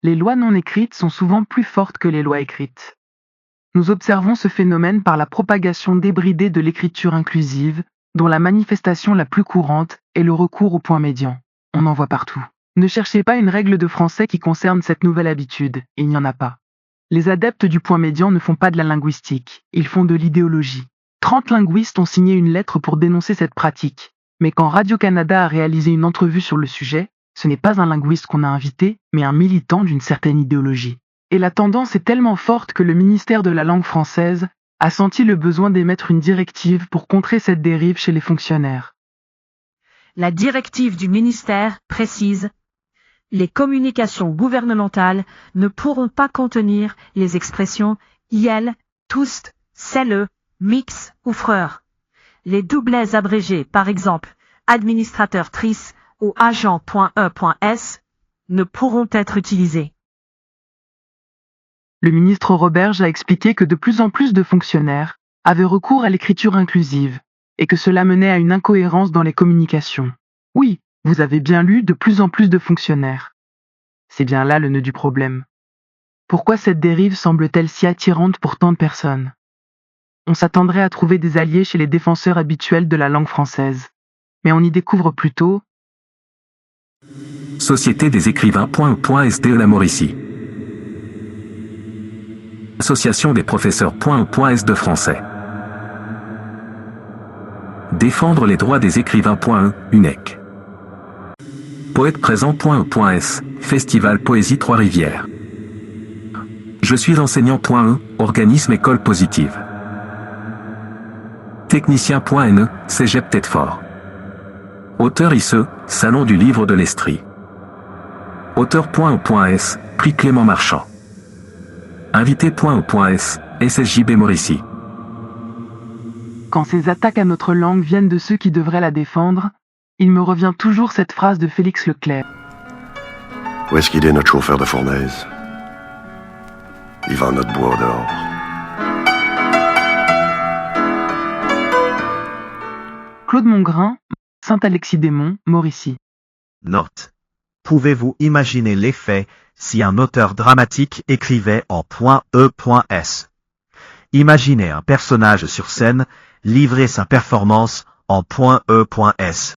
Les lois non écrites sont souvent plus fortes que les lois écrites. Nous observons ce phénomène par la propagation débridée de l'écriture inclusive, dont la manifestation la plus courante est le recours au point médian. On en voit partout. Ne cherchez pas une règle de français qui concerne cette nouvelle habitude, il n'y en a pas. Les adeptes du point médian ne font pas de la linguistique, ils font de l'idéologie. 30 linguistes ont signé une lettre pour dénoncer cette pratique, mais quand Radio-Canada a réalisé une entrevue sur le sujet, ce n'est pas un linguiste qu'on a invité, mais un militant d'une certaine idéologie. Et la tendance est tellement forte que le ministère de la langue française a senti le besoin d'émettre une directive pour contrer cette dérive chez les fonctionnaires. La directive du ministère précise: les communications gouvernementales ne pourront pas contenir les expressions iel, tous, celle, mix ou frère. Les doublets abrégés, par exemple, administrateur-trice ou agent.e.s, ne pourront être utilisés. Le ministre Roberge a expliqué que de plus en plus de fonctionnaires avaient recours à l'écriture inclusive et que cela menait à une incohérence dans les communications. Oui, vous avez bien lu, de plus en plus de fonctionnaires. C'est bien là le nœud du problème. Pourquoi cette dérive semble-t-elle si attirante pour tant de personnes? On s'attendrait à trouver des alliés chez les défenseurs habituels de la langue française. Mais on y découvre plutôt Société des écrivains.e.sde La Mauricie. Association des professeurs.e.s de français. Défendre les droits des écrivains.e, UNEC. Poète présent.e.s, Festival Poésie Trois-Rivières. Je suis enseignant.e, organisme école positive. Technicien.ne, Cégep Tête-Fort. Auteur ICE, Salon du livre de l'Estrie. Auteur.e.s, Prix Clément Marchand. Invité.e.s, SSJB Mauricie. quand ces attaques à notre langue viennent de ceux qui devraient la défendre, il me revient toujours cette phrase de Félix Leclerc. Où est-ce qu'il est notre chauffeur de fournaise? Il vend notre bois dehors. Claude Mongrain, Saint-Alexis-des-Monts, Mauricie. Note. Pouvez-vous imaginer l'effet si un auteur dramatique écrivait en .e.s? Imaginez un personnage sur scène livrer sa performance en .e.s.